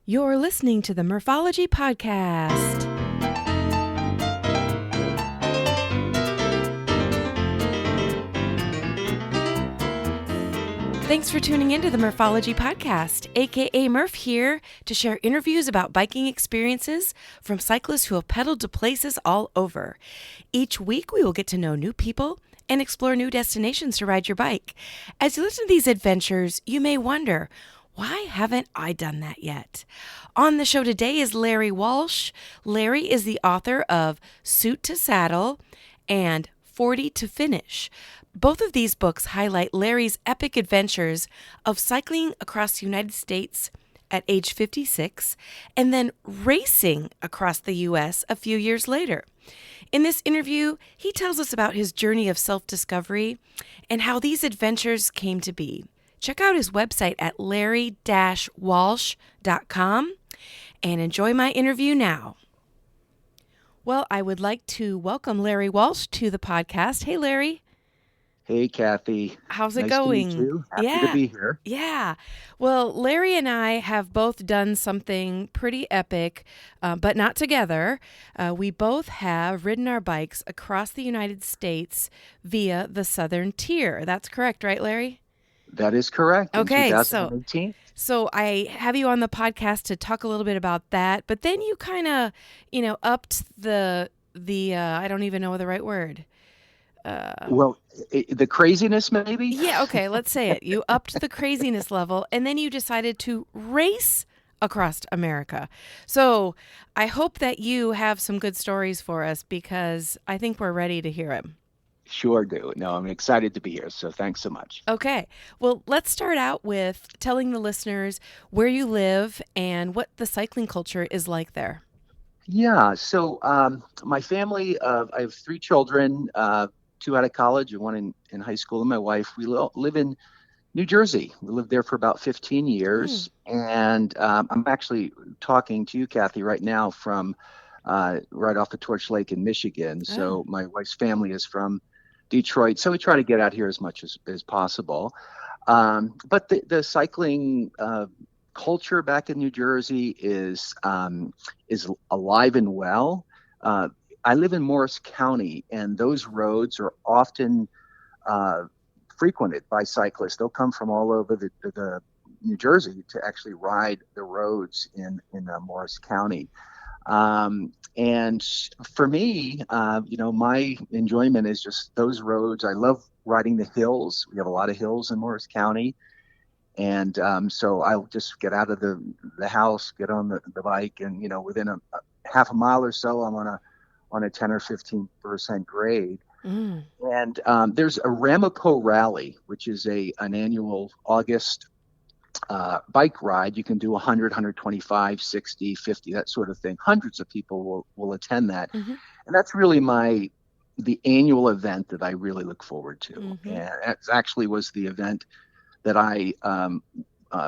You're listening to the Morphology Podcast. Thanks for tuning into the Morphology Podcast, aka Murph here to share interviews about biking experiences from cyclists who have pedaled to places all over. Each week we will get to know new people and explore new destinations to ride your bike. As you listen to these adventures, you may wonder, why haven't I done that yet? On the show today is Larry Walsh. Larry is the author of Suit to Saddle and 40 to Finish. Both of these books highlight Larry's epic adventures of cycling across the United States at age 56 and then racing across the U.S. a few years later. In this interview, he tells us about his journey of self-discovery and how these adventures came to be. Check out his website at larry-walsh.com and enjoy my interview now. Well, I would like to welcome Larry Walsh to the podcast. Hey, Larry. Hey, Kathy. How's it Nice going? to meet you. Happy to be here. Yeah. Well, Larry and I have both done something pretty epic, but not together. We both have ridden our bikes across the United States via the Southern Tier. That's correct, right, Larry? That is correct. Okay, In 2018. So I have you on the podcast to talk a little bit about that, but then you kind of, upped the I don't even know the right word. The craziness, maybe? Yeah, okay, let's say it. You upped the craziness level, and then you decided to race across America. So I hope that you have some good stories for us because I think we're ready to hear them. Sure do. No, I'm excited to be here, so thanks so much. Okay. Well, let's start out with telling the listeners where you live and what the cycling culture is like there. Yeah, so my family, I have three children, two out of college and one in high school, and my wife. We live in New Jersey. We lived there for about 15 years, and I'm actually talking to you, Kathy, right now from right off of Torch Lake in Michigan. So my wife's family is from Detroit, so we try to get out here as much as possible. But the cycling culture back in New Jersey is alive and well. I live in Morris County, and those roads are often frequented by cyclists. They'll come from all over the New Jersey to actually ride the roads in Morris County. And for me, my enjoyment is just those roads. I love riding the hills. We have a lot of hills in Morris County. And so I'll just get out of the house, get on the bike, and, within a half a mile or so, I'm on a 10 or 15% grade. And there's a Ramapo Rally, which is an annual August bike ride. You can do 100, 125, 60, 50, that sort of thing. Hundreds of people will attend that. And that's really the annual event that I really look forward to. And it actually was the event that I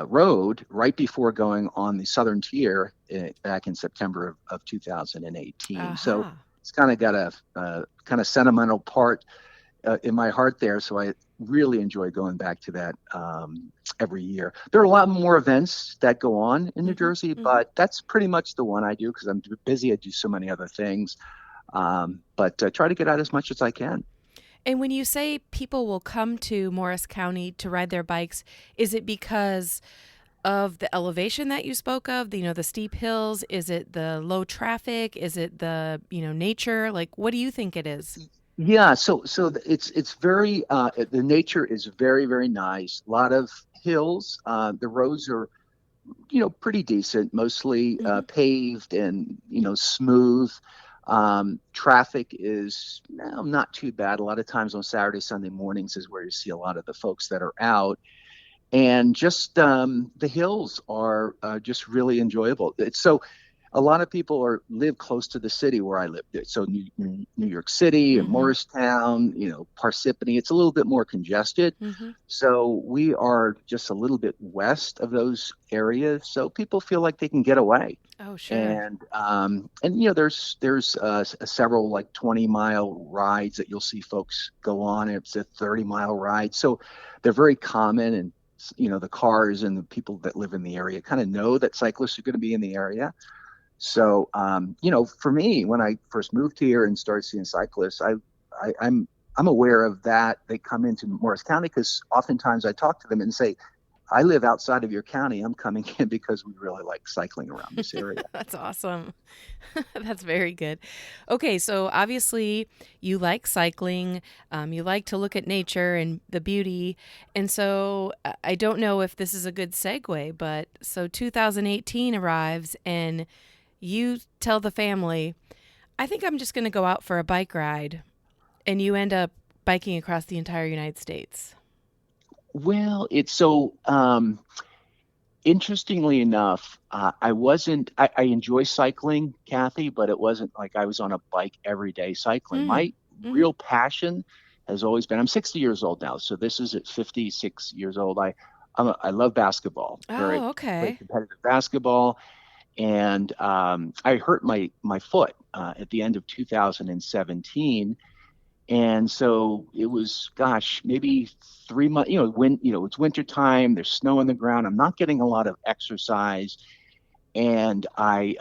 rode right before going on the Southern Tier back in September of 2018. So it's kind of got a kind of sentimental part in my heart there. So I really enjoy going back to that every year. There are a lot more events that go on in New Jersey, but that's pretty much the one I do because I'm busy. I do so many other things, but try to get out as much as I can. And when you say people will come to Morris County to ride their bikes, is it because of the elevation that you spoke of, the steep hills? Is it the low traffic? Is it the, nature? Like, what do you think it is? Yeah, so it's very the nature is very, very nice. A lot of hills. The roads are, pretty decent, mostly paved and smooth. Traffic is not too bad. A lot of times on Saturday, Sunday mornings is where you see a lot of the folks that are out. And just the hills are just really enjoyable. So a lot of people live close to the city where I live. So New York City and Morristown, Parsippany, it's a little bit more congested. So we are just a little bit west of those areas. So people feel like they can get away. Oh, sure. And there's several like 20-mile rides that you'll see folks go on. It's a 30-mile ride. So they're very common and the cars and the people that live in the area kind of know that cyclists are going to be in the area. So, for me, when I first moved here and started seeing cyclists, I'm aware of that. They come into Morris County because oftentimes I talk to them and say, I live outside of your county. I'm coming in because we really like cycling around this area. That's awesome. That's very good. Okay, so obviously you like cycling, you like to look at nature and the beauty. And so I don't know if this is a good segue, but so 2018 arrives and you tell the family, I think I'm just going to go out for a bike ride. And you end up biking across the entire United States. Well, it's so interestingly enough, I enjoy cycling, Kathy, but it wasn't like I was on a bike every day cycling. Mm. My Mm-hmm. real passion has always been, I'm 60 years old now, so this is at 56 years old. I love basketball, Oh, play okay. competitive basketball, and I hurt my foot at the end of 2017. And so it was, gosh, maybe 3 months, it's winter time, there's snow on the ground. I'm not getting a lot of exercise. And I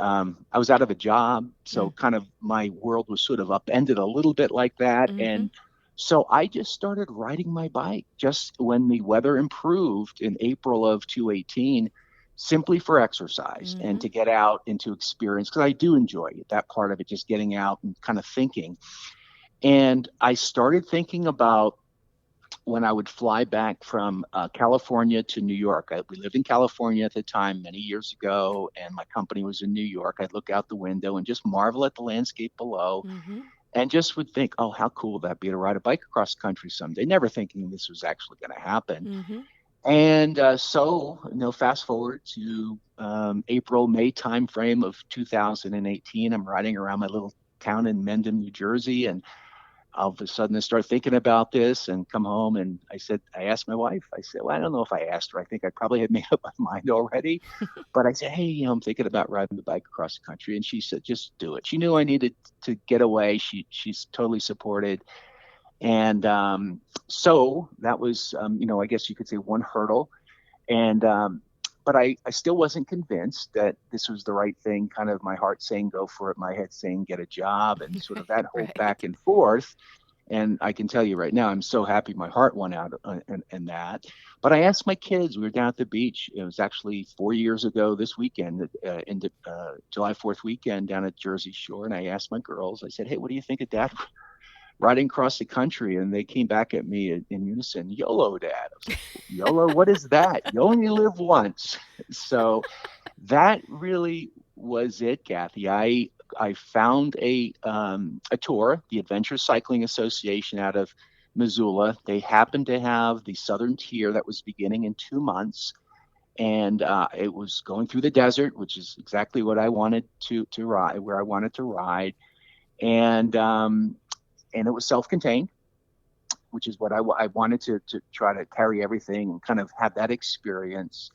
was out of a job. So Mm. kind of my world was sort of upended a little bit like that. Mm-hmm. And so I just started riding my bike just when the weather improved in April of 2018, simply for exercise and Mm-hmm. to get out and to experience, because I do enjoy that part of it, just getting out and kind of thinking. And I started thinking about when I would fly back from California to New York. We lived in California at the time many years ago, and my company was in New York. I'd look out the window and just marvel at the landscape below Mm-hmm. and just would think, oh, how cool would that be to ride a bike across the country someday, never thinking this was actually going to happen. Mm-hmm. And fast forward to April, May timeframe of 2018. I'm riding around my little town in Mendon, New Jersey, and all of a sudden I start thinking about this and come home and I asked my wife, I said, well, I don't know if I asked her. I think I probably had made up my mind already. But I said, hey, I'm thinking about riding the bike across the country. And she said, just do it. She knew I needed to get away. She's totally supported. And so that was, I guess you could say one hurdle. And but I still wasn't convinced that this was the right thing. Kind of my heart saying go for it, my head saying get a job, and sort of that whole back Right. and forth. And I can tell you right now, I'm so happy my heart went out in that. But I asked my kids, we were down at the beach. It was actually 4 years ago this weekend, in July 4th weekend down at Jersey Shore. And I asked my girls, I said, hey, what do you think of Dad riding across the country? And they came back at me in unison, YOLO, Dad. I was like, YOLO, what is that? You only live once. So that really was it, Kathy. I found a tour, the Adventure Cycling Association out of Missoula. They happened to have the Southern Tier that was beginning in 2 months, and it was going through the desert, which is exactly what I wanted to ride, where I wanted to ride, and and it was self-contained, which is what I wanted to try to carry everything and kind of have that experience.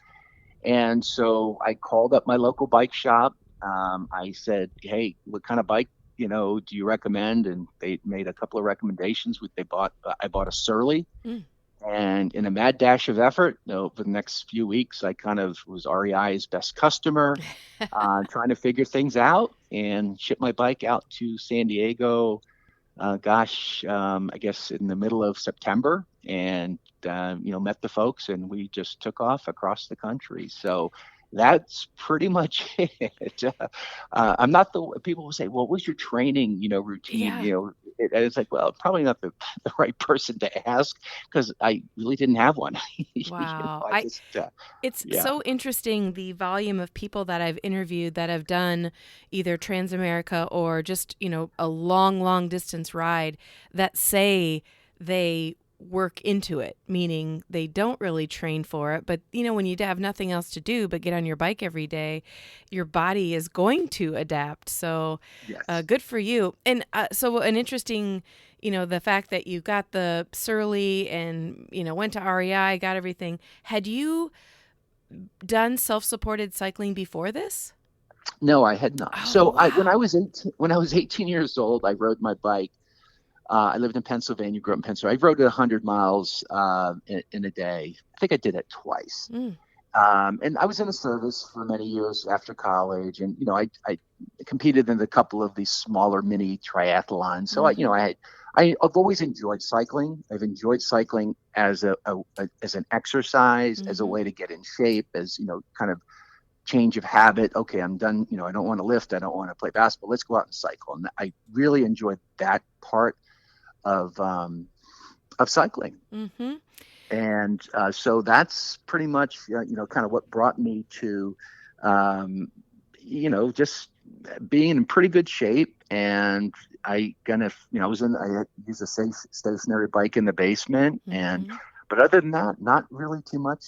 And so I called up my local bike shop. I said, hey, what kind of bike, do you recommend? And they made a couple of recommendations. I bought a Surly. Mm. And in a mad dash of effort, over the next few weeks, I kind of was REI's best customer, trying to figure things out and ship my bike out to San Diego. I guess in the middle of September, and met the folks, and we just took off across the country. So that's pretty much it. I'm not the people will say, "What was your training, routine?" Yeah. And it's like, well, probably not the right person to ask because I really didn't have one. Wow. I I just, It's yeah, so interesting the volume of people that I've interviewed that have done either Transamerica or just, a long, long distance ride that say they work into it, meaning they don't really train for it. But, when you have nothing else to do but get on your bike every day, your body is going to adapt. So yes. good for you. And so an interesting, the fact that you got the Surly and, went to REI, got everything. Had you done self-supported cycling before this? No, I had not. Oh, So when I wow. was 18, when I was 18 years old, I rode my bike I lived in Pennsylvania, grew up in Pennsylvania. I rode it 100 miles in a day. I think I did it twice. Mm. And I was in the service for many years after college, and I competed in a couple of these smaller mini triathlons. So Mm-hmm. I've always enjoyed cycling. I've enjoyed cycling as as an exercise, as a Mm-hmm. way to get in shape, as kind of change of habit. Okay, I'm done. I don't want to lift. I don't want to play basketball. Let's go out and cycle. And I really enjoyed that part of cycling. Mm-hmm. And so that's pretty much kind of what brought me to just being in pretty good shape. And I used a safe stationary bike in the basement, and Mm-hmm. but other than that, not really too much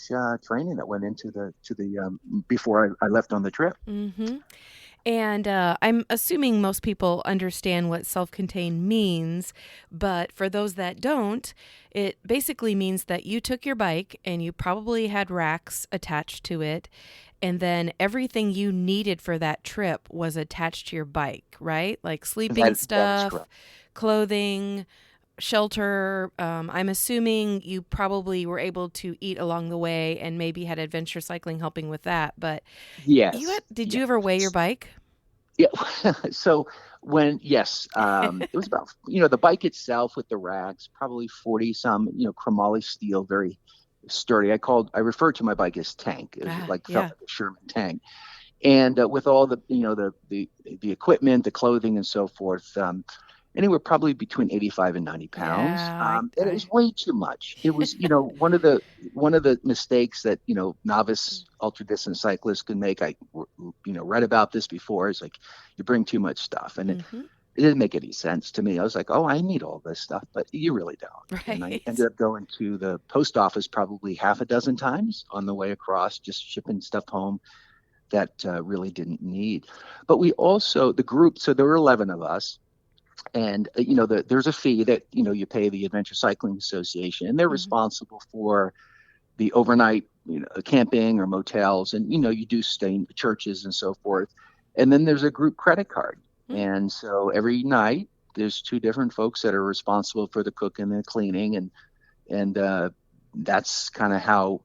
training that went into the before I left on the trip. Mm-hmm. And I'm assuming most people understand what self contained means, but for those that don't, it basically means that you took your bike and you probably had racks attached to it, and then everything you needed for that trip was attached to your bike, right? Like sleeping That is stuff, correct. clothing, shelter. I'm assuming you probably were able to eat along the way and maybe had adventure cycling helping with that. But Yes. did Yeah. you ever weigh your bike? Yeah. So yes, it was about the bike itself with the racks, probably 40 some, chromoly steel, very sturdy. I referred to my bike as tank. It was Ah, like felt yeah. like a Sherman tank, and with all the the equipment, the clothing, and so forth. Anywhere probably between 85 and 90 pounds. Yeah, And it was way too much. It was, one of the mistakes that, novice ultra distance cyclists can make. I, read about this before. It's like you bring too much stuff, and mm-hmm. it didn't make any sense to me. I was like, oh, I need all this stuff, but you really don't. And I Right. ended up going to the post office probably half a dozen times on the way across, just shipping stuff home that really didn't need. But we also, the group, so there were 11 of us, and there's a fee that you pay the Adventure Cycling Association, and they're Mm-hmm. responsible for the overnight camping or motels, and you do stay in churches and so forth. And then there's a group credit card, and so every night there's two different folks that are responsible for the cooking and the cleaning, and that's kind of how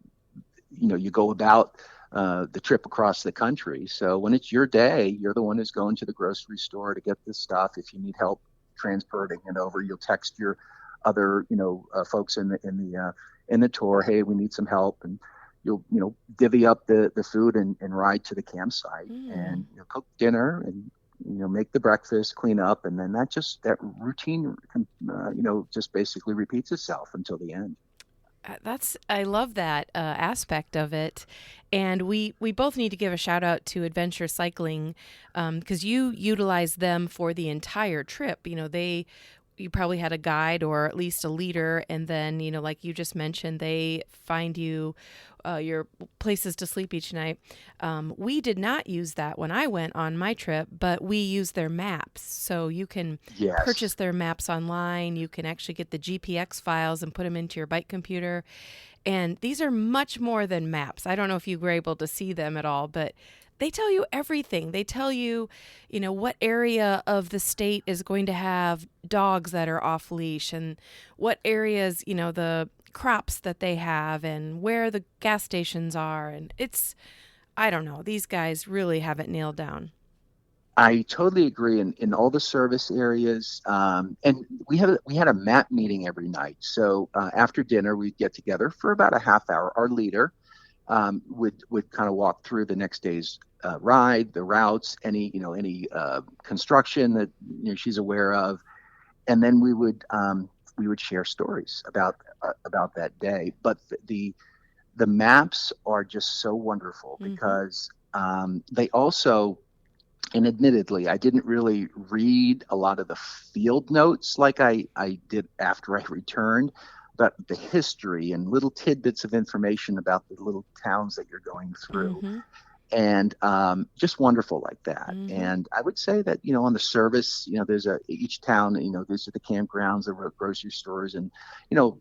you go about the trip across the country. So when it's your day, you're the one who's going to the grocery store to get this stuff. If you need help transporting it over, you'll text your other folks in the tour, hey, we need some help, and you'll divvy up the food and ride to the campsite, Mm. and cook dinner, and make the breakfast, clean up, and then that routine just basically repeats itself until the end. I love that aspect of it, and we both need to give a shout out to Adventure Cycling because you utilize them for the entire trip. You probably had a guide or at least a leader, and then like you just mentioned, they find you your places to sleep each night. We did not use that when I went on my trip, but we used their maps. So you can purchase Yes. their maps online. You can actually get the GPX files and put them into your bike computer. And these are much more than maps. I don't know if you were able to see them at all, but they tell you everything. They tell you, what area of the state is going to have dogs that are off leash and what areas, the crops that they have and where the gas stations are. And I don't know, these guys really have it nailed down. I totally agree. In all the service areas, and we had a map meeting every night. So after dinner, we'd get together for about a half hour. Our leader would kind of walk through the next day's ride, the routes, any construction that she's aware of, and then we would share stories about that day. But the maps are just so wonderful Mm-hmm. because they also, and admittedly, I didn't really read a lot of the field notes like I did after I returned, but the history and little tidbits of information about the little towns that you're going through, Mm-hmm. and just wonderful like that. Mm-hmm. And I would say that on the service, there's each town, these are the campgrounds, the grocery stores, and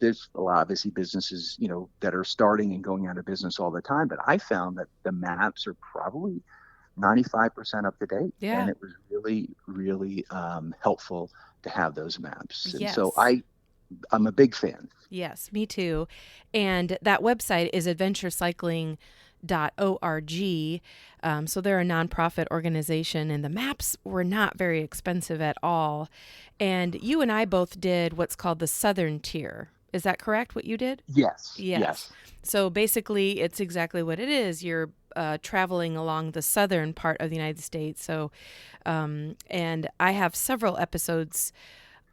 there's a lot of busy businesses, that are starting and going out of business all the time. But I found that the maps are probably 95% up to date. And Yeah. it was really, really helpful to have those maps. And so Yes. I'm a big fan. Yes, me too. And that website is adventurecycling.org. So they're a nonprofit organization, and the maps were not very expensive at all. And you and I both did what's called the Southern Tier. Is that correct, what you did? Yes, Yes. yes. So basically, it's exactly what it is. You're traveling along the southern part of the United States. So, and I have several episodes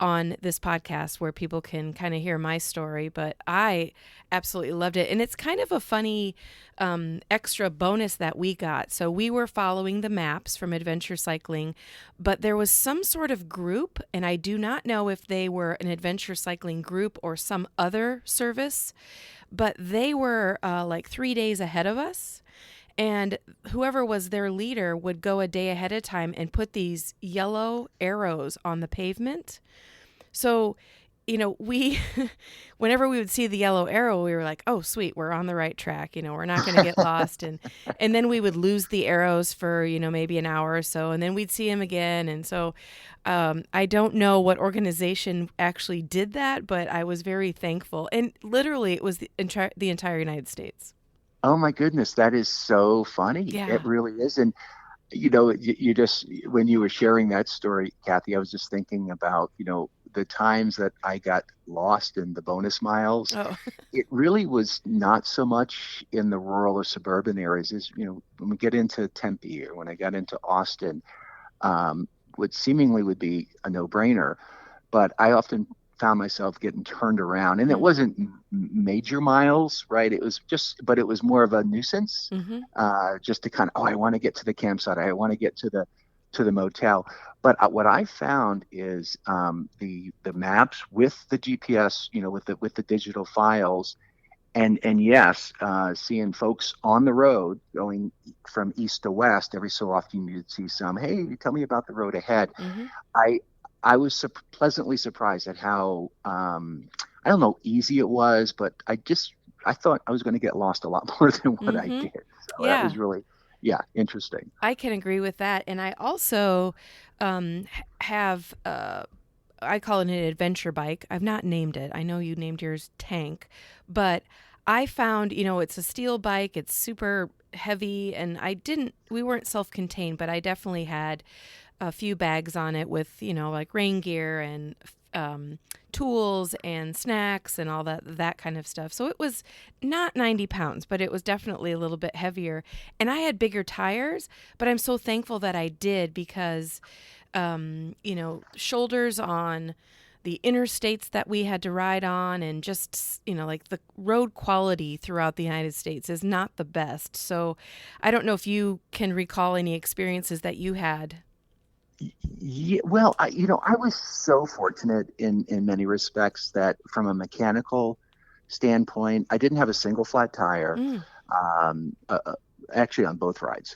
on this podcast where people can kind of hear my story, but I absolutely loved it. And it's kind of a funny extra bonus that we got. So we were following the maps from Adventure Cycling, but there was some sort of group, and I do not know if they were an Adventure Cycling group or some other service, but they were like 3 days ahead of us. And whoever was their leader would go a day ahead of time and put these yellow arrows on the pavement. So, we, whenever we would see the yellow arrow, we were like, oh, sweet, we're on the right track. We're not going to get lost. And then we would lose the arrows for, maybe an hour or so, and then we'd see them again. And so I don't know what organization actually did that, but I was very thankful. And literally, it was the entire United States. Oh my goodness, that is so funny. It Yeah. really is. And you just, when you were sharing that story, Kathy, I was just thinking about, the times that I got lost in the bonus miles. Oh, It really was not so much in the rural or suburban areas. Is, when we get into Tempe or when I got into Austin, what seemingly would be a no-brainer, but I often found myself getting turned around, and it wasn't major miles, right? It was just, but it was more of a nuisance, mm-hmm. just to kind of, oh, I want to get to the campsite, I want to get to the motel. But what I found is the maps with the GPS, with the digital files, and yes, seeing folks on the road going from east to west. Every so often you'd see some, hey, tell me about the road ahead. Mm-hmm. I I was pleasantly surprised at how I don't know, easy it was, but I thought I was going to get lost a lot more than what I Mm-hmm. did. So that Yeah. was really, yeah, interesting. I can agree with that. And I also have, I call it an adventure bike. I've not named it. I know you named yours Tank, but I found, it's a steel bike. It's super heavy. And we weren't self contained, but I definitely had a few bags on it with, like rain gear and tools and snacks and all that kind of stuff. So it was not 90 pounds, but it was definitely a little bit heavier. And I had bigger tires, but I'm so thankful that I did because, shoulders on the interstates that we had to ride on and just, like the road quality throughout the United States is not the best. So I don't know if you can recall any experiences that you had. Yeah, well, I was so fortunate in many respects that from a mechanical standpoint, I didn't have a single flat tire, Mm, um, uh, uh, actually on both rides.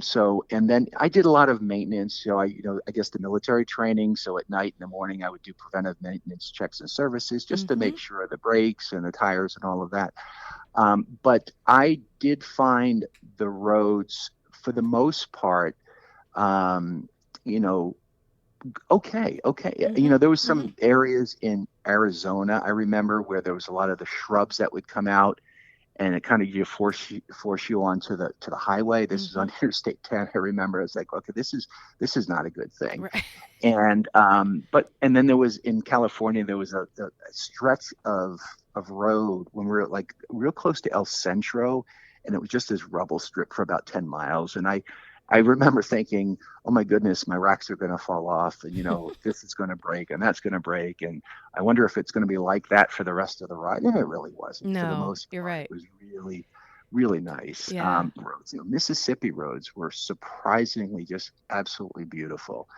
So, and then I did a lot of maintenance. So I guess the military training. So at night, in the morning, I would do preventive maintenance checks and services just to mm-hmm, make sure the brakes and the tires and all of that. But I did find the roads for the most part, um, you know, okay. mm-hmm, There was mm-hmm, some areas in Arizona I remember where there was a lot of the shrubs that would come out, and it kind of force you onto the highway. This is mm-hmm. on Interstate 10. I remember it's like, okay, this is not a good thing. Right. And then there was in California there was a stretch of road when we were like real close to El Centro, and it was just this rubble strip for about 10 miles. And I remember thinking, oh my goodness, my racks are going to fall off, and this is going to break, and that's going to break, and I wonder if it's going to be like that for the rest of the ride. And it really wasn't. For the No, most you're part, right. it was really, really nice. Yeah. Roads, Mississippi roads were surprisingly just absolutely beautiful.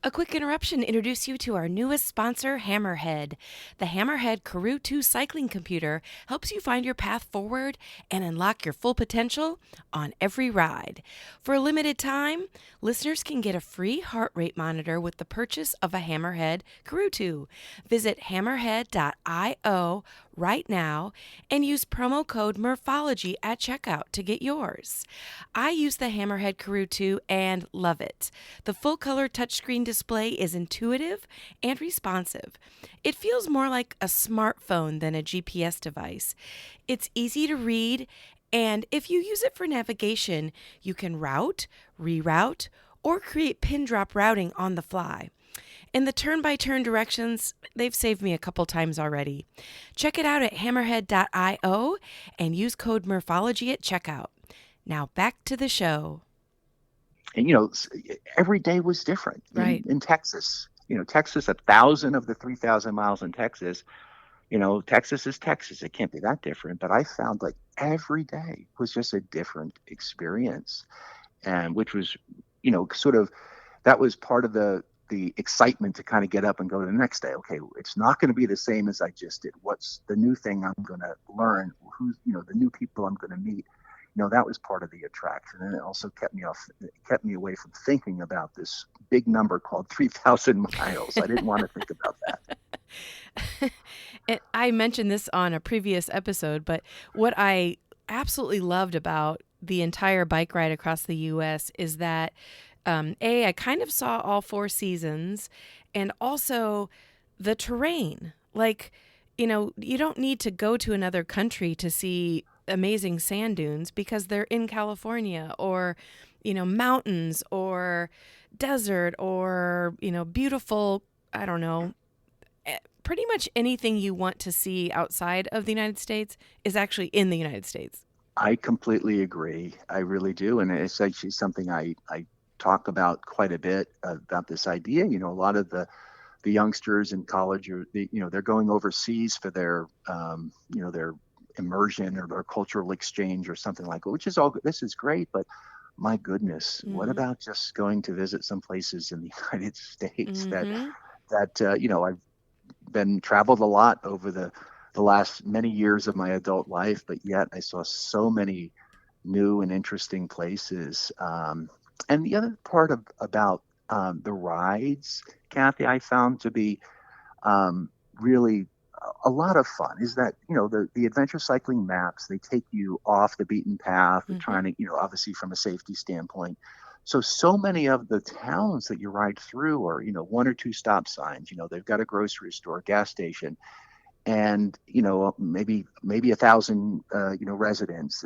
A quick interruption to introduce you to our newest sponsor, Hammerhead. The Hammerhead Karoo 2 cycling computer helps you find your path forward and unlock your full potential on every ride. For a limited time, listeners can get a free heart rate monitor with the purchase of a Hammerhead Karoo 2. Visit hammerhead.io right now and use promo code Murphology at checkout to get yours. I use the Hammerhead Karoo 2 and love it. The full color touchscreen display is intuitive and responsive. It feels more like a smartphone than a GPS device. It's easy to read, and if you use it for navigation, you can route, reroute, or create pin drop routing on the fly. And the turn by turn directions, they've saved me a couple times already. Check it out at hammerhead.io and use code Murphology at checkout. Now back to the show. And every day was different Right. in Texas. Texas, 1,000 of the 3,000 miles in Texas. Texas is Texas. It can't be that different. But I found like every day was just a different experience, and which was, sort of that was part of the excitement to kind of get up and go to the next day. Okay, it's not going to be the same as I just did. What's the new thing I'm going to learn? Who's, the new people I'm going to meet? That was part of the attraction, and it also kept me away from thinking about this big number called 3,000 miles. I didn't want to think about that. I mentioned this on a previous episode, but what I absolutely loved about the entire bike ride across the U.S. is that I kind of saw all four seasons, and also the terrain. Like, you don't need to go to another country to see amazing sand dunes because they're in California, or, mountains, or desert, or, beautiful, I don't know, pretty much anything you want to see outside of the United States is actually in the United States. I completely agree. I really do. And it's actually something I talk about quite a bit, about this idea. A lot of the youngsters in college they're going overseas for their immersion or their cultural exchange or something like that, which is all good. This is great, but my goodness, what Mm-hmm. about just going to visit some places in the United States Mm-hmm. I've been traveled a lot over the last many years of my adult life, but yet I saw so many new and interesting places. And the other part about the rides, Kathy, I found to be really a lot of fun is that, the adventure cycling maps, they take you off the beaten path. They're Mm-hmm. trying to, obviously from a safety standpoint. So many of the towns that you ride through are, one or two stop signs. They've got a grocery store, gas station, and, maybe 1,000, residents.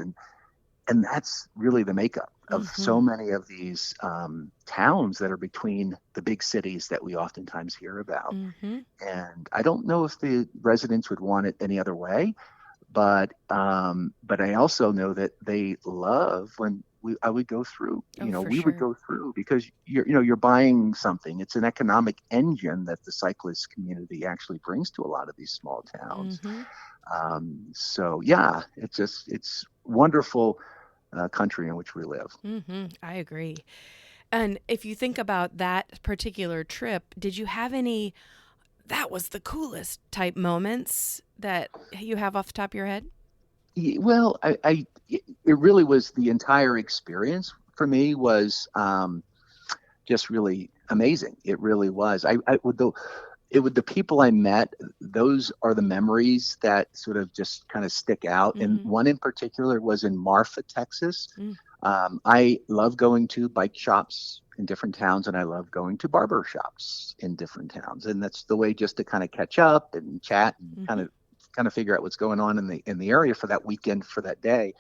And that's really the makeup of Mm-hmm. so many of these towns that are between the big cities that we oftentimes hear about. Mm-hmm. And I don't know if the residents would want it any other way, but I also know that they love when I would go through. Oh, for We would sure. go through because you're buying something. It's an economic engine that the cyclist community actually brings to a lot of these small towns. Mm-hmm. So yeah, it's wonderful country in which we live. Mm-hmm. I agree. And if you think about that particular trip, did you have any that was the coolest type moments that you have off the top of your head? Well, it really was the entire experience for me was just really amazing. It really was. I would the people I met, those are the memories that sort of just kind of stick out. And Mm-hmm. one in particular was in Marfa, Texas. Mm. I love going to bike shops in different towns, and I love going to barber shops in different towns. And that's the way just to kind of catch up and chat and kind Mm-hmm. of figure out what's going on in the area for that weekend, for that day.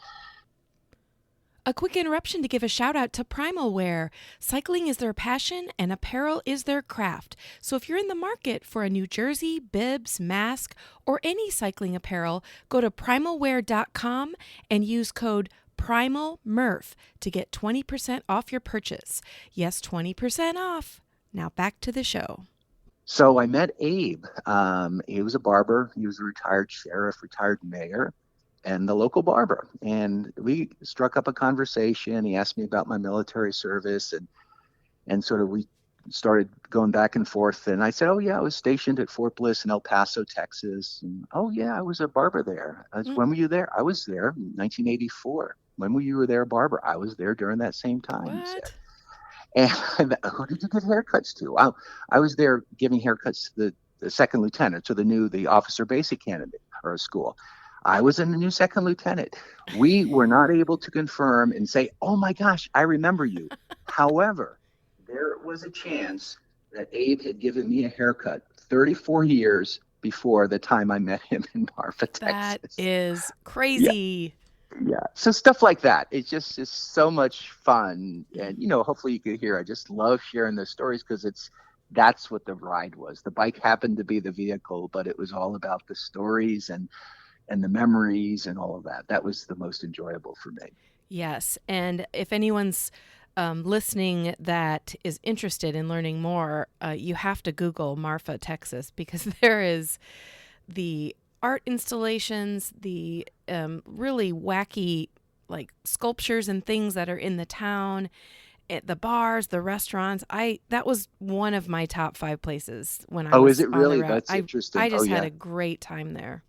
A quick interruption to give a shout out to Primal Wear. Cycling is their passion and apparel is their craft. So if you're in the market for a new jersey, bibs, mask, or any cycling apparel, go to primalwear.com and use code PRIMALMURPH to get 20% off your purchase. Yes, 20% off. Now back to the show. So I met Abe. He was a barber. He was a retired sheriff, retired mayor, and the local barber. And we struck up a conversation. He asked me about my military service, and sort of we started going back and forth. And I said, "Oh yeah, I was stationed at Fort Bliss in El Paso, Texas." And, "Oh yeah, I was a barber there." Mm, When were you there? I was there in 1984. When were you there, barber? I was there during that same time, he said. what? And who did you give haircuts to? I was there giving haircuts to the second lieutenant, to the officer basic candidate, her school. I was in the new second lieutenant. We were not able to confirm and say, oh my gosh, I remember you. However, there was a chance that Abe had given me a haircut 34 years before the time I met him in Marfa, That Texas. is Yeah, crazy. yeah. So stuff like that. It's just so much fun. And, Mhm. hopefully you could hear, I just love sharing those stories because that's what the ride was. The bike happened to be the vehicle, but it was all about the stories and the memories and all of that. That was the most enjoyable for me. Yes. And if anyone's listening that is interested in learning more, you have to Google Marfa, Texas, because there is the art installations, the really wacky like sculptures and things that are in the town, at the bars, the restaurants. That was one of my top 5 places when I Oh, is was it on the really? route. That's I interesting. Oh, just had yeah. a great time there.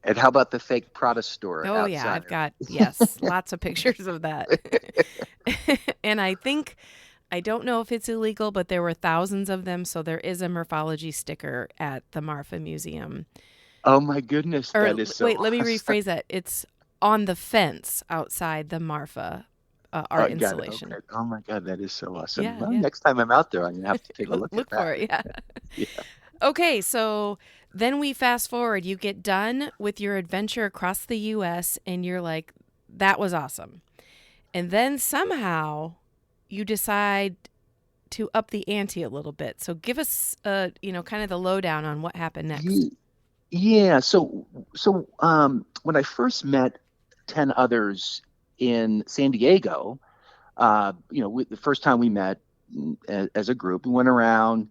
And how about the fake Prada store Oh yeah, outside I've of got yes, lots of pictures of that. And I think I don't know if it's illegal, but there were thousands of them, so there is a morphology sticker at the Marfa Museum. Oh my goodness, Or that is so wait, let me awesome. rephrase that. It's on the fence outside the Marfa art Got it. Okay. installation. Oh my God, that is so awesome. Yeah, Well, yeah. next time I'm out there, I'm gonna have to take a look at Look for that. it. Yeah. Yeah. Okay, so then we fast forward. You get done with your adventure across the U.S., and you're like, that was awesome. And then somehow you decide to up the ante a little bit. So give us, kind of the lowdown on what happened next. Ye- Yeah. So when I first met 10 others in San Diego, the first time we met as a group, we went around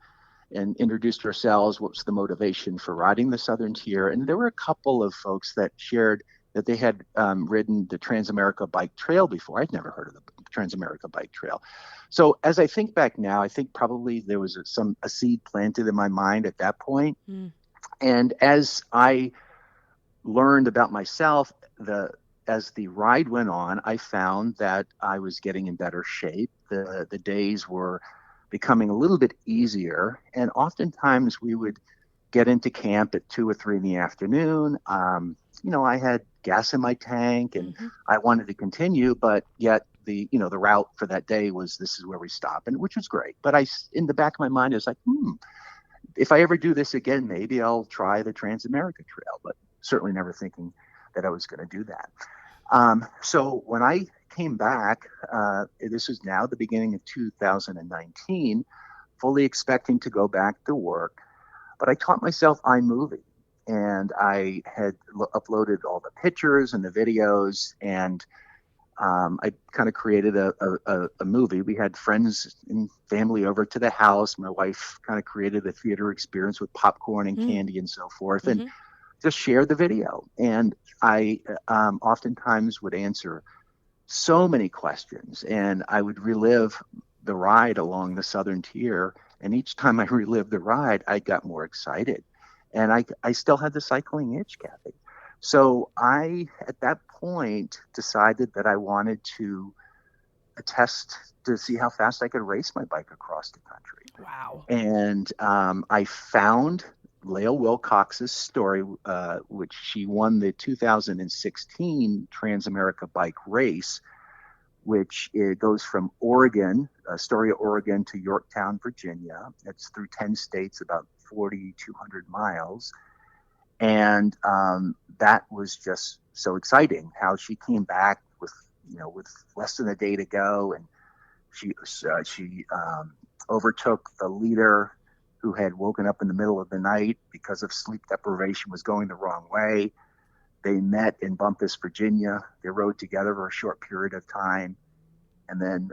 and introduced ourselves. What was the motivation for riding the Southern Tier? And there were a couple of folks that shared that they had ridden the Transamerica Bike Trail before. I'd never heard of the Transamerica Bike Trail. So as I think back now, I think probably there was a seed planted in my mind at that point. Mm, And as I learned about myself, as the ride went on, I found that I was getting in better shape. The days were becoming a little bit easier, and oftentimes we would get into camp at 2 or 3 in the afternoon. I had gas in my tank, and hmm I wanted to continue, but yet the route for that day was this is where we stop, and which was great. But in the back of my mind, I was like, if I ever do this again, maybe I'll try the Transamerica Trail, but certainly never thinking that I was going to do that. So when I came back, this is now the beginning of 2019, fully expecting to go back to work, but I taught myself iMovie. And I had uploaded all the pictures and the videos, and I kind of created a movie. We had friends and family over to the house. My wife kind of created a theater experience with popcorn and mm, candy and so forth, and hmm just shared the video. And I oftentimes would answer so many questions, and I would relive the ride along the Southern Tier. And each time I relived the ride, I got more excited. And I still had the cycling itch, Kathy. So I, at that point, decided that I wanted to test to see how fast I could race my bike across the country. Wow. And I found Lael Wilcox's story, which she won the 2016 Transamerica Bike Race, which it goes from Oregon, Astoria, Oregon, to Yorktown, Virginia. It's through 10 states, about 4,200 miles. And that was just so exciting how she came back with less than a day to go. And she overtook the leader who had woken up in the middle of the night because of sleep deprivation, was going the wrong way. They met in Bumpus, Virginia. They rode together for a short period of time. And then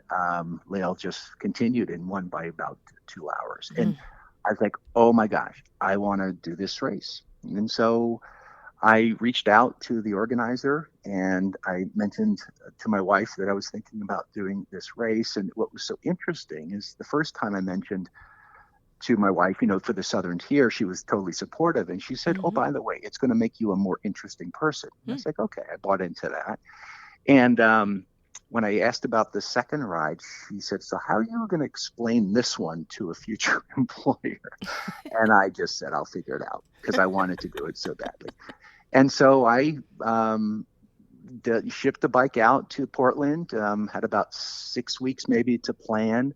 Lael just continued and won by about 2 hours. Mm. And I was like, oh my gosh, I want to do this race. And so I reached out to the organizer and I mentioned to my wife that I was thinking about doing this race. And what was so interesting is the first time I mentioned to my wife, for the Southern Tier, she was totally supportive. And she said, oh, hmm by the way, it's going to make you a more interesting person. And I Mm. was like, okay, I bought into that. And when I asked about the second ride, she said, so how are you going to explain this one to a future employer? And I just said, I'll figure it out because I wanted to do it so badly. And so I shipped the bike out to Portland, had about 6 weeks maybe to plan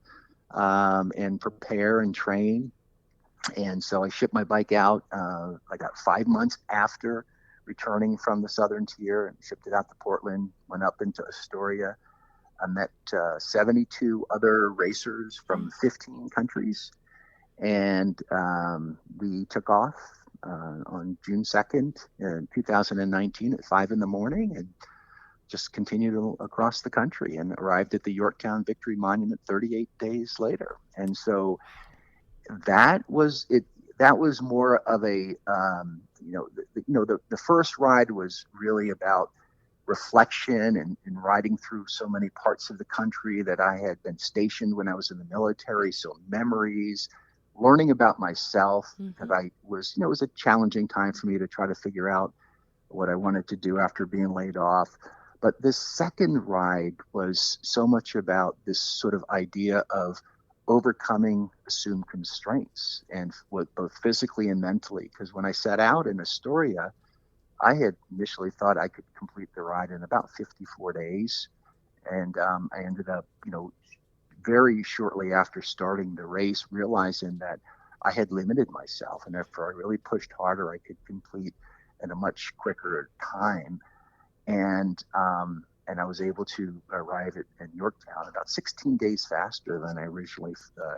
and prepare and train. And so I shipped my bike out. I got 5 months after returning from the Southern Tier and shipped it out to Portland, went up into Astoria. I met 72 other racers from 15 countries. And we took off on June 2nd, 2019 at 5 in the morning and just continued across the country and arrived at the Yorktown Victory Monument 38 days later. And so that was it. That was more of a, the first ride was really about reflection and riding through so many parts of the country that I had been stationed when I was in the military. So memories, learning about myself, because I was, it was a challenging time for me to try to figure out what I wanted to do after being laid off. But this second ride was so much about this sort of idea of overcoming assumed constraints and both physically and mentally. Because when I set out in Astoria, I had initially thought I could complete the ride in about 54 days. And I ended up, very shortly after starting the race, realizing that I had limited myself. And if I really pushed harder, I could complete in a much quicker time. And I was able to arrive at Yorktown about 16 days faster than I originally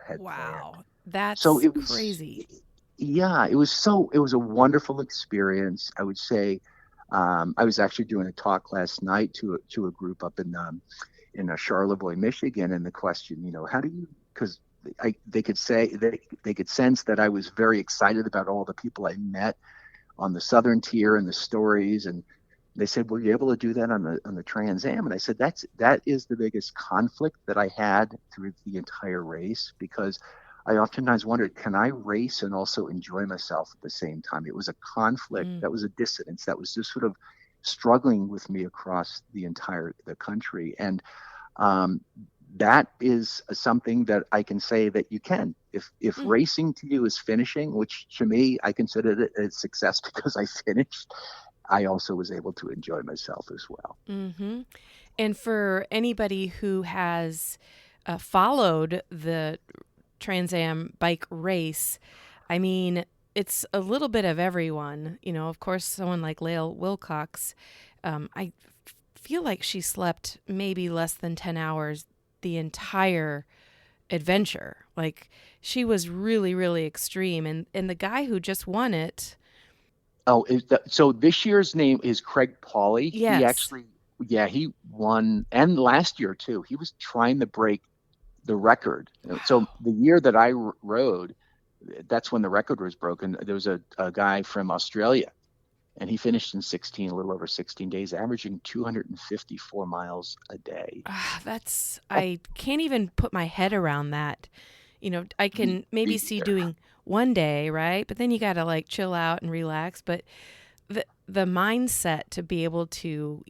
had planned. Wow, So that's it was, crazy. yeah, it was a wonderful experience. I would say, I was actually doing a talk last night to a group up in Charlevoix, Michigan, and the question, how do you, because they could say they could sense that I was very excited about all the people I met on the Southern Tier and the stories, and they said, "Were you able to do that on the Trans Am?" And I said, that is the biggest conflict that I had through the entire race, because I oftentimes wondered, can I race and also enjoy myself at the same time? It was a conflict, that was a dissonance, that was just sort of struggling with me across the country, and um, that is something that I can say that you can. If racing to you is finishing, which to me I considered it a success because I finished, I also was able to enjoy myself as well. Mm-hmm. And for anybody who has followed the Trans Am bike race, I mean, it's a little bit of everyone. Of course, someone like Lael Wilcox, I feel like she slept maybe less than 10 hours the entire adventure. Like, she was really, really extreme. And the guy who just won it, So this year's name is Craig Pauley. He yes. actually, yeah, he won, and last year too. He was trying to break the record. So Wow. the year that I rode, that's when the record was broken. There was a guy from Australia, and he finished in a little over 16 days, averaging 254 miles a day. I can't even put my head around that. I Me, can maybe me see either. doing one day, right? But then you got to like chill out and relax. But the mindset to be able to,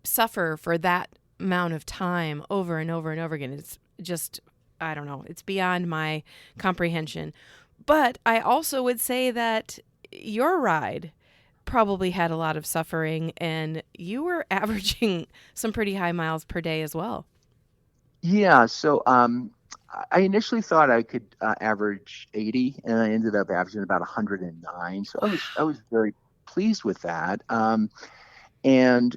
suffer for that amount of time over and over and over again, it's just, I don't know, it's beyond my comprehension. But I also would say that your ride probably had a lot of suffering and you were averaging some pretty high miles per day as well. Yeah, so I initially thought I could average 80, and I ended up averaging about 109. So I was very pleased with that. And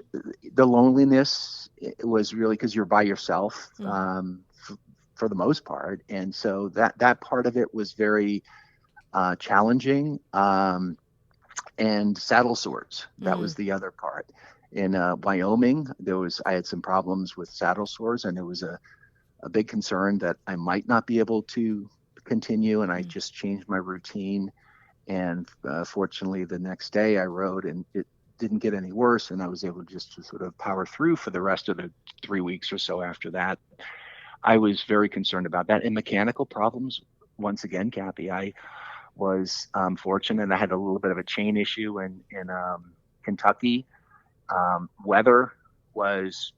the loneliness was really because you're by yourself Mm-hmm. for the most part, and so that part of it was very challenging. And saddle sores, that Mm. was the other part. In Wyoming, I had some problems with saddle sores, and it was a big concern that I might not be able to continue. And I Mm. just changed my routine. And fortunately, the next day I rode and it didn't get any worse. And I was able just to sort of power through for the rest of the 3 weeks or so after that. I was very concerned about that. And mechanical problems, once again, Kathy, I was fortunate. I had a little bit of a chain issue in Kentucky. Weather was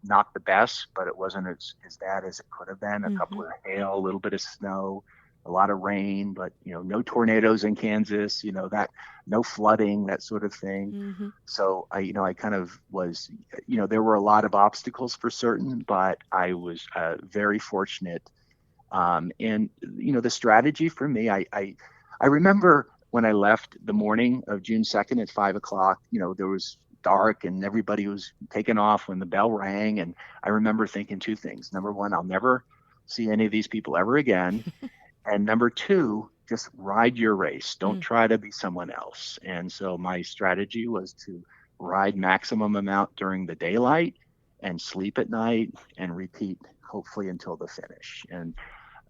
not the best, but it wasn't as bad as it could have been. A couple Mm-hmm. of hail, a little bit of snow, a lot of rain, but no tornadoes in Kansas, that no flooding, that sort of thing. Hmm. So I kind of was, there were a lot of obstacles for certain, but I was very fortunate. And the strategy for me, I remember when I left the morning of June 2nd at 5 o'clock, there was dark and everybody was taking off when the bell rang. And I remember thinking two things. Number one, I'll never see any of these people ever again. And number two, just ride your race. Don't try to be someone else. And so my strategy was to ride maximum amount during the daylight and sleep at night and repeat, hopefully until the finish. And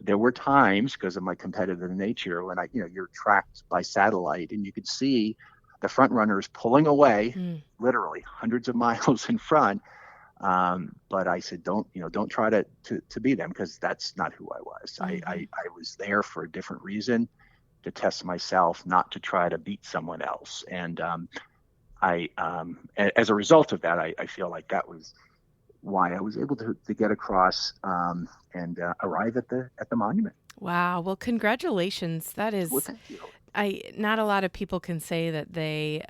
there were times, because of my competitive nature, when you're tracked by satellite and you could see the front runners pulling away, Mm. literally hundreds of miles in front. But I said, don't try to be them, because that's not who I was. I was there for a different reason, to test myself, not to try to beat someone else. And as a result of that, I feel like that was why I was able to get across and arrive at the monument. Wow. Well, congratulations. That Well, is, thank you. not a lot of people can say that they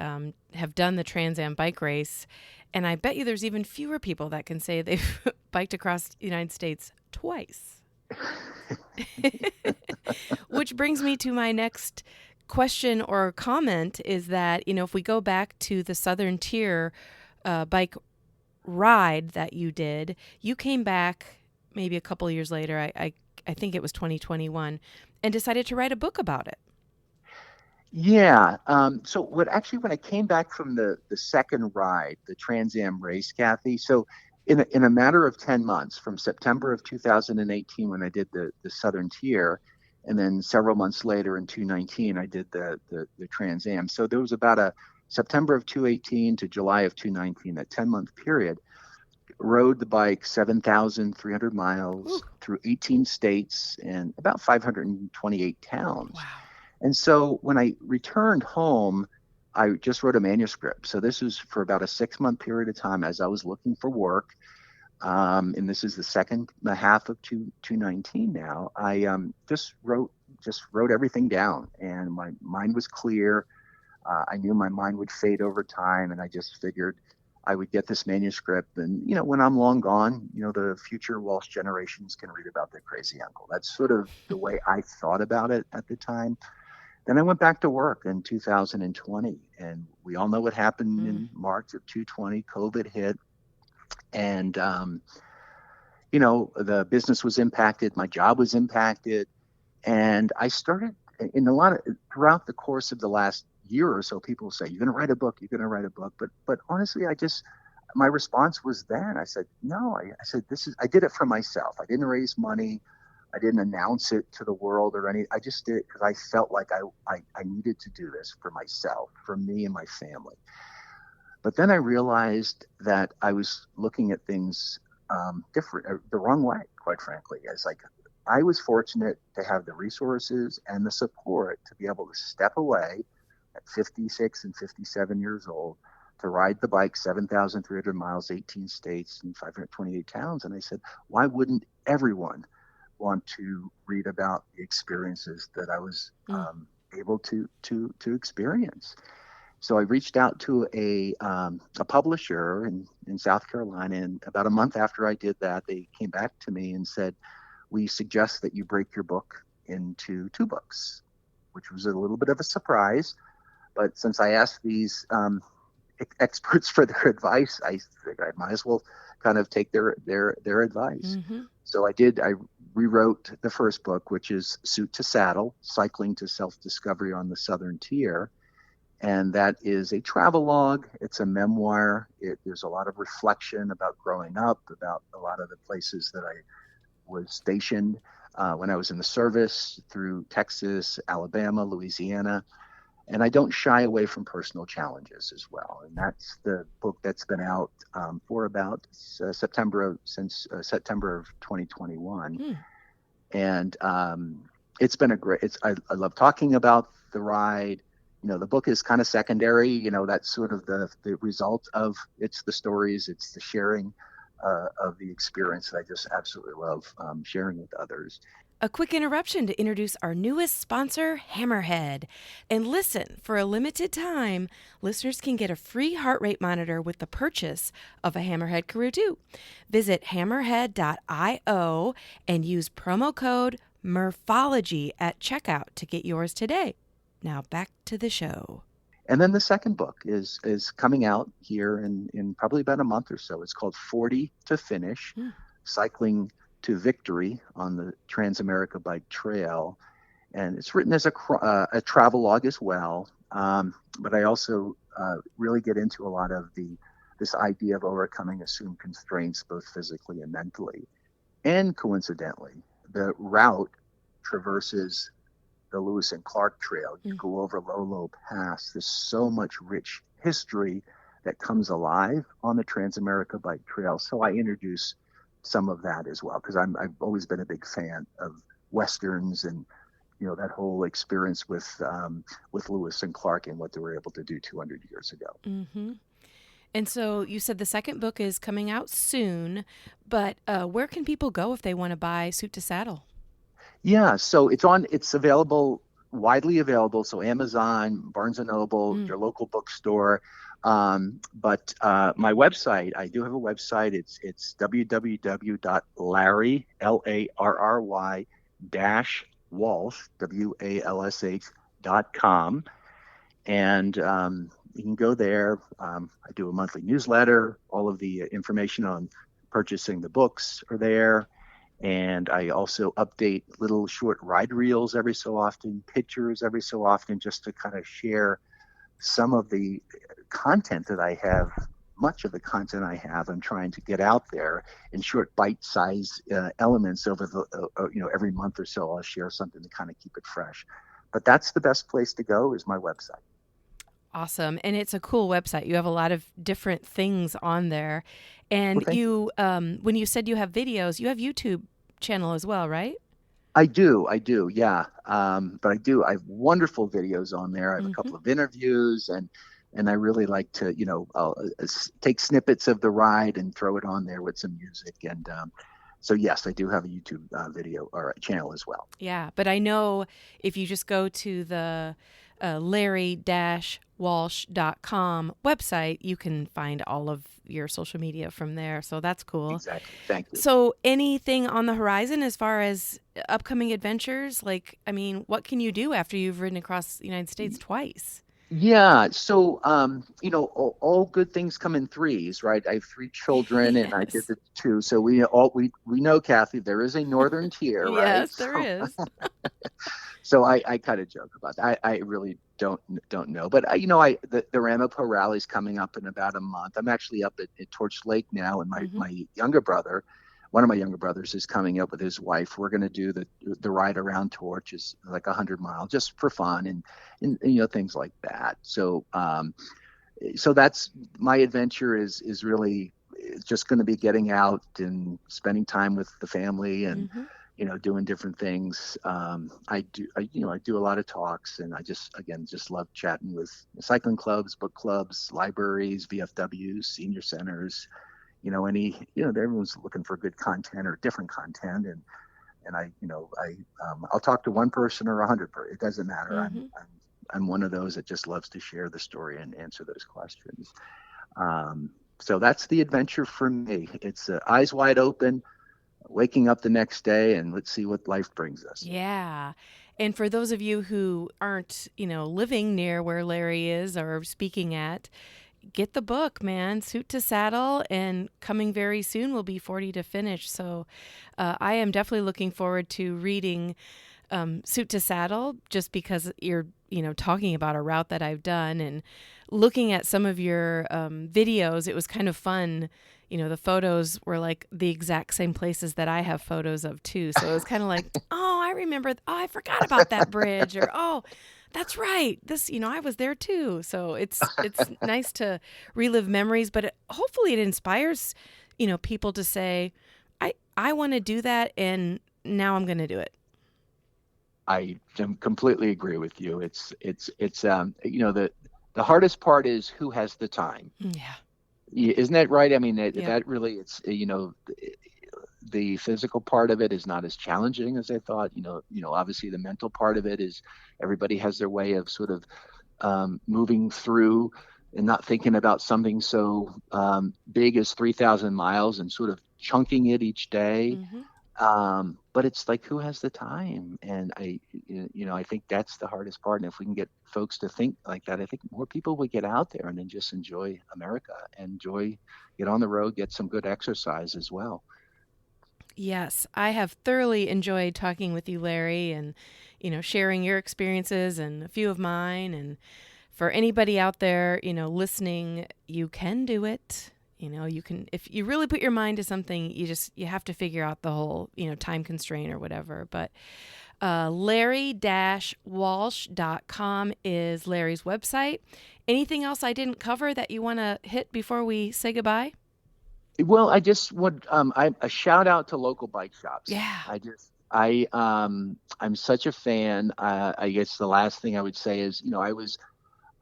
have done the Trans Am bike race. And I bet you there's even fewer people that can say they've biked across the United States twice. Which brings me to my next question or comment is that, if we go back to the Southern Tier bike ride that you did, you came back maybe a couple of years later, I think it was 2021, and decided to write a book about it. Yeah. So when I came back from the second ride, the Trans Am race, Kathy, so in a matter of 10 months, from September of 2018, when I did the Southern Tier, and then several months later in 2019, I did the Trans Am. So there was about a September of 2018 to July of 2019, that 10-month period. Rode the bike 7,300 Ooh, miles through 18 states and about 528 towns. wow. And so when I returned home, I just wrote a manuscript. So this was for about a 6-month period of time as I was looking for work. And this is the second half of 2019 now. I just wrote everything down, and my mind was clear. I knew my mind would fade over time, and I just figured I would get this manuscript. And, when I'm long gone, the future Walsh generations can read about their crazy uncle. That's sort of the way I thought about it at the time. Then I went back to work in 2020, and we all know what happened Mm. in March of 2020. COVID hit, and the business was impacted, my job was impacted, and I started in a lot of throughout the course of the last year or so. People say, "You're going to write a book. You're going to write a book," but honestly, my response was then. I said, "No." I said, "This is." I did it for myself. I didn't raise money. I didn't announce it to the world or any. I just did it because I felt like I needed to do this for myself, for me and my family. But then I realized that I was looking at things different, the wrong way, quite frankly. As like I was fortunate to have the resources and the support to be able to step away at 56 and 57 years old to ride the bike 7,300 miles, 18 states, and 528 towns. And I said, why wouldn't everyone want to read about the experiences that I was Mm. able to experience? So I reached out to a publisher in South Carolina, and about a month after I did that, they came back to me and said, "We suggest that you break your book into two books," which was a little bit of a surprise. But since I asked these experts for their advice, I figured I might as well kind of take their advice. Mm-hmm. So I did. I rewrote the first book, which is Suit to Saddle: Cycling to Self-Discovery on the Southern Tier. And that is a travel log. It's a memoir. There's a lot of reflection about growing up, about a lot of the places that I was stationed when I was in the service, through Texas, Alabama, Louisiana. And I don't shy away from personal challenges as well. And that's the book that's been out for about September of 2021. Mm. And it's been a great. I love talking about the ride. The book is kind of secondary. That's sort of the result of it's the stories, it's the sharing of the experience that I just absolutely love sharing with others. A quick interruption to introduce our newest sponsor, Hammerhead. And listen, for a limited time, listeners can get a free heart rate monitor with the purchase of a Hammerhead Karoo 2. Visit hammerhead.io and use promo code Murphology at checkout to get yours today. Now back to the show. And then the second book is coming out here in probably about a month or so. It's called 40 to Finish, Cycling to Victory on the Trans-America Bike Trail. And it's written as a travelogue as well. But I also really get into a lot of this idea of overcoming assumed constraints, both physically and mentally. And coincidentally, the route traverses the Lewis and Clark Trail. You go over Lolo Pass. There's so much rich history that comes alive on the Trans-America Bike Trail. So I introduce some of that as well, because I've always been a big fan of Westerns and that whole experience with Lewis and Clark and what they were able to do 200 years ago. Mm-hmm. And so you said the second book is coming out soon, but where can people go if they want to buy Suit to Saddle? Yeah, so it's available, widely available. So Amazon, Barnes & Noble, your local bookstore. But my website, I do have a website. It's www.larry, Larry -Walsh, WALSH.com. And you can go there. I do a monthly newsletter. All of the information on purchasing the books are there. And I also update little short ride reels every so often, pictures every so often, just to kind of share some of the content that I have. Much of the content I have, I'm trying to get out there in short bite-sized elements over every month or so. I'll share something to kind of keep it fresh. But that's the best place to go, is my website. Awesome. And it's a cool website. You have a lot of different things on there. And you, when you said you have videos, you have YouTube channel as well, right? I do. Yeah. But I have wonderful videos on there. I have a couple of interviews, and I really like to, I'll take snippets of the ride and throw it on there with some music. And so, yes, I do have a YouTube video or a channel as well. Yeah. But I know if you just go to the Larry-Walsh.com website, you can find all of your social media from there. So that's cool. Exactly. Thank you. So anything on the horizon as far as upcoming adventures? Like, I mean, what can you do after you've ridden across the United States twice? Yeah. So, all good things come in threes, right? I have three children, Yes. and I did the two. So we know, Kathy, there is a northern tier, right? Yes, there is. So I kind of joke about that. I really don't know, but the Ramapo rally is coming up in about a month. I'm actually up at Torch Lake now, and my younger brother, one of my younger brothers, is coming up with his wife. We're going to do the ride around Torch, is like 100 miles, just for fun and things like that. So so that's my adventure is really just going to be getting out and spending time with the family and doing different things. I do a lot of talks, and I just love chatting with cycling clubs, book clubs, libraries, VFWs, senior centers. Everyone's looking for good content or different content, and I'll talk to one person or 100 person. It doesn't matter. I'm one of those that just loves to share the story and answer those questions. So that's the adventure for me. It's eyes wide open, waking up the next day, and let's see what life brings us. Yeah. And for those of you who aren't, living near where Larry is or speaking at, get the book, man. Suit to Saddle, and coming very soon will be 40 to Finish. So I am definitely looking forward to reading Suit to Saddle, just because you're, talking about a route that I've done, and looking at some of your videos. It was kind of fun. The photos were like the exact same places that I have photos of too. So it was kind of like, oh, I remember, I forgot about that bridge, or, oh, that's right, this, I was there too. So it's nice to relive memories, but hopefully it inspires, people to say, I want to do that, and now I'm going to do it. I completely agree with you. It's the hardest part is who has the time. Yeah. Isn't that right? I mean, that really, it's, the physical part of it is not as challenging as I thought. Obviously the mental part of it is everybody has their way of sort of moving through and not thinking about something so big as 3,000 miles and sort of chunking it each day. Mm-hmm. But it's like, who has the time? And I think that's the hardest part. And if we can get folks to think like that, I think more people would get out there and then just enjoy America, get on the road, get some good exercise as well. Yes, I have thoroughly enjoyed talking with you, Larry, and sharing your experiences and a few of mine. And for anybody out there, listening, you can do it. You can, if you really put your mind to something, you have to figure out the whole, time constraint or whatever. But Larry-Walsh.com is Larry's website. Anything else I didn't cover that you want to hit before we say goodbye? Well, I just would a shout out to local bike shops. Yeah. I'm such a fan. I guess the last thing I would say is,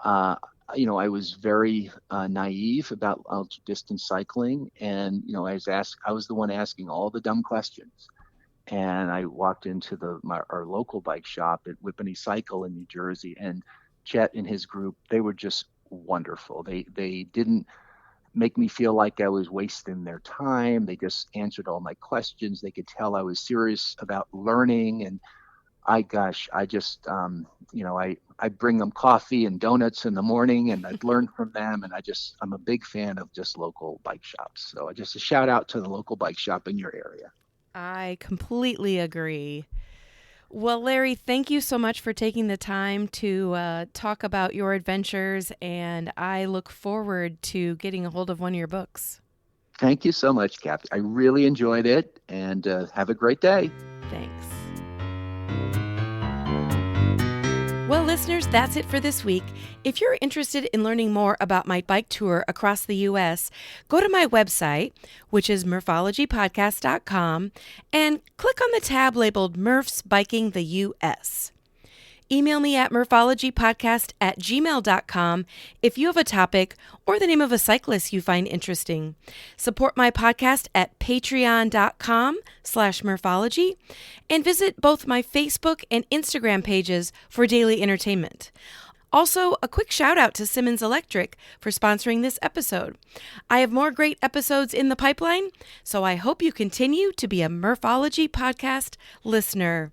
uh, I was very naive about ultra distance cycling, and I was the one asking all the dumb questions. And I walked into our local bike shop at Whippany Cycle in New Jersey, and Chet and his group, they were just wonderful. They didn't make me feel like I was wasting their time. They just answered all my questions. They could tell I was serious about learning. And I just, I bring them coffee and donuts in the morning, and I'd learn from them. And I'm a big fan of just local bike shops. So just a shout out to the local bike shop in your area. I completely agree. Well, Larry, thank you so much for taking the time to talk about your adventures, and I look forward to getting a hold of one of your books. Thank you so much, Kathy. I really enjoyed it, and have a great day. Thanks. Well, listeners, that's it for this week. If you're interested in learning more about my bike tour across the U.S., go to my website, which is murphologypodcast.com, and click on the tab labeled Murphs Biking the U.S. Email me at murphologypodcast@gmail.com if you have a topic or the name of a cyclist you find interesting. Support my podcast at patreon.com/murphology and visit both my Facebook and Instagram pages for daily entertainment. Also, a quick shout out to Simmons Electric for sponsoring this episode. I have more great episodes in the pipeline, so I hope you continue to be a Murphology podcast listener.